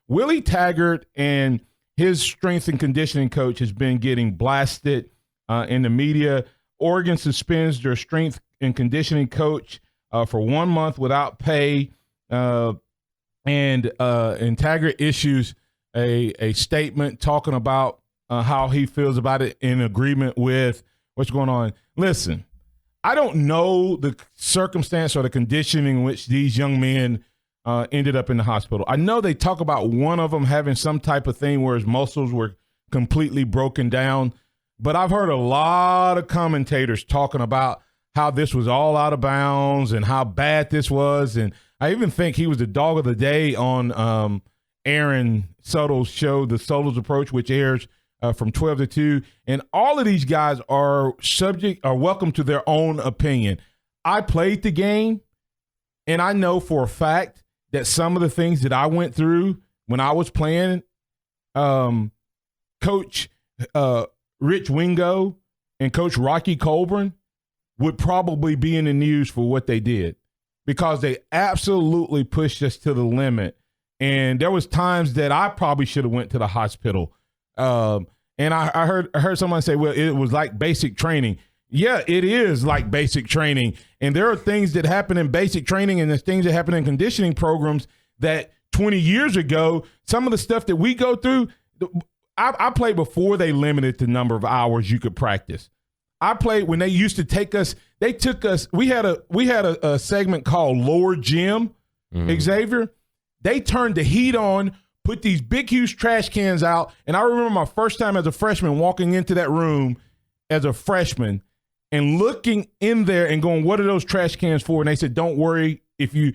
Willie Taggart and his strength and conditioning coach has been getting blasted in the media. Oregon suspends their strength and conditioning coach for 1 month without pay. And Taggart issues a statement talking about how he feels about it in agreement with what's going on. Listen, I don't know the circumstance or the conditioning in which these young men ended up in the hospital. I know they talk about one of them having some type of thing where his muscles were completely broken down, but I've heard a lot of commentators talking about how this was all out of bounds and how bad this was. And I even think he was the dog of the day on Aaron Suttle's show, The Suttle's Approach, which airs from 12 to 2. And all of these guys are welcome to their own opinion. I played the game, and I know for a fact that some of the things that I went through when I was playing, Coach Rich Wingo and Coach Rocky Colburn would probably be in the news for what they did, because they absolutely pushed us to the limit. And there was times that I probably should have went to the hospital. And I heard someone say, well, it was like basic training. Yeah, it is like basic training. And there are things that happen in basic training and there's things that happen in conditioning programs that 20 years ago, some of the stuff that we go through, I played before they limited the number of hours you could practice. I played when they used to take us, they took us, we had a segment called Lower Gym, Xavier. They turned the heat on, put these big, huge trash cans out. And I remember my first time as a freshman walking into that room as a freshman and looking in there and going, what are those trash cans for? And they said, don't worry, if you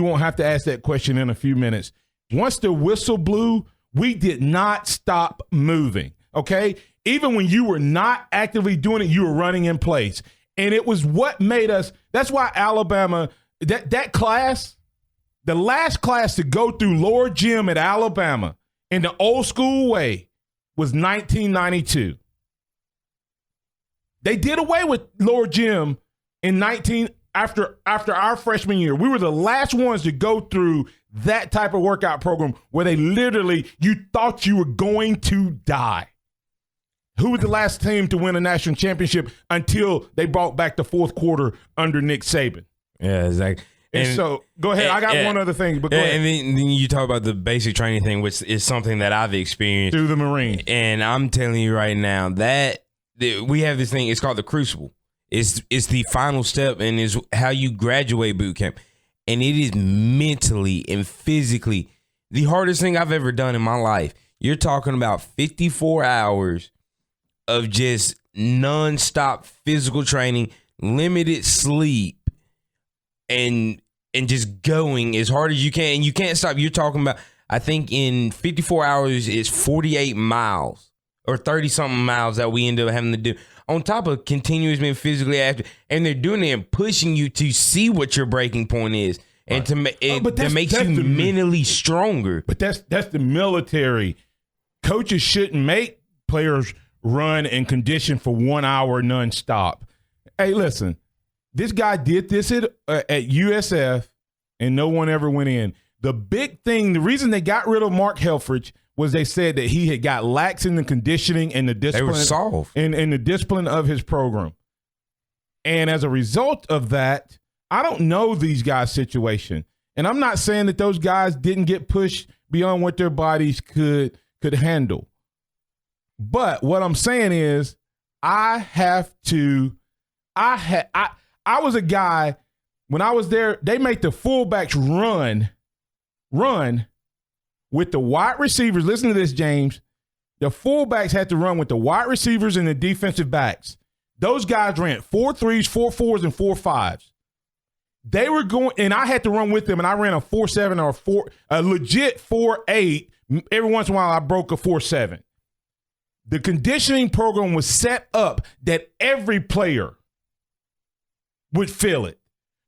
won't have to ask that question in a few minutes. Once the whistle blew, we did not stop moving, okay? Even when you were not actively doing it, you were running in place. And it was what made us – that's why Alabama – that class, the last class to go through Lower Gym at Alabama in the old school way was 1992. They did away with Lower Gym after our freshman year. We were the last ones to go through that type of workout program where they literally, you thought you were going to die. Who was the last team to win a national championship until they brought back the fourth quarter under Nick Saban? Yeah, exactly. And so, go ahead. I got one other thing, but go ahead. And then you talk about the basic training thing, which is something that I've experienced through the Marines. And I'm telling you right now that we have this thing. It's called the Crucible. It's the final step and is how you graduate boot camp. And it is mentally and physically the hardest thing I've ever done in my life. You're talking about 54 hours of just nonstop physical training, limited sleep, and just going as hard as you can. And you can't stop. You're talking about, I think in 54 hours it's 48 miles or 30-something miles that we end up having to do. On top of continuously being physically active, and they're doing it and pushing you to see what your breaking point is, and to make you mentally stronger. But that's the military. Coaches shouldn't make players run and condition for 1 hour nonstop. Hey, listen, this guy did this at USF, and no one ever went in. The big thing, the reason they got rid of Mark Helfrich was they said that he had got lax in the conditioning and the discipline. They were soft. In the discipline of his program. And as a result of that, I don't know these guys' situation. And I'm not saying that those guys didn't get pushed beyond what their bodies could handle. But what I'm saying is I was a guy, when I was there, they made the fullbacks run with the wide receivers. Listen to this, James. The fullbacks had to run with the wide receivers and the defensive backs. Those guys ran 4.3s, 4.4s, and 4.5s. They were going, and I had to run with them, and I ran a 4.7 or a legit 4.8. Every once in a while, I broke a 4.7. The conditioning program was set up that every player would feel it.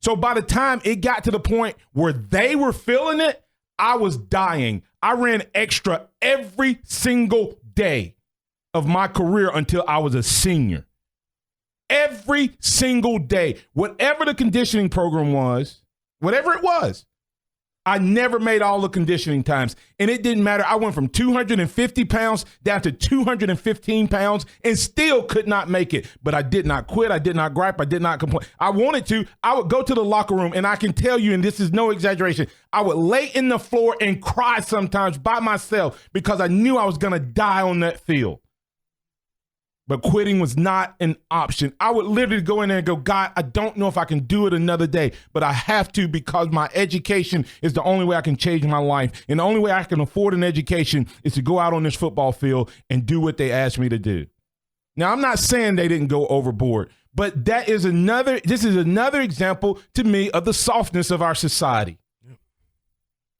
So by the time it got to the point where they were feeling it, I was dying. I ran extra every single day of my career until I was a senior. Every single day. Whatever the conditioning program was, whatever it was, I never made all the conditioning times, and it didn't matter. I went from 250 pounds down to 215 pounds and still could not make it. But I did not quit. I did not gripe. I did not complain. I wanted to. I would go to the locker room, and I can tell you, and this is no exaggeration, I would lay in the floor and cry sometimes by myself because I knew I was going to die on that field. But quitting was not an option. I would literally go in there and go, God, I don't know if I can do it another day, but I have to because my education is the only way I can change my life. And the only way I can afford an education is to go out on this football field and do what they asked me to do. Now, I'm not saying they didn't go overboard, but this is another example to me of the softness of our society.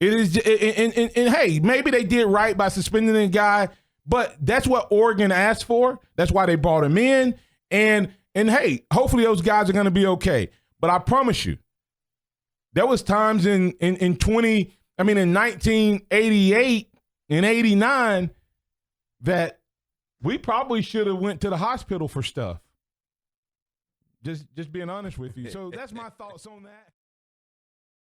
It is, and hey, maybe they did right by suspending the guy, but that's what Oregon asked for. That's why they brought him in. And hey, hopefully those guys are going to be okay. But I promise you, there was times in 1988 and 89 that we probably should have went to the hospital for stuff. Just being honest with you. So that's my thoughts on that.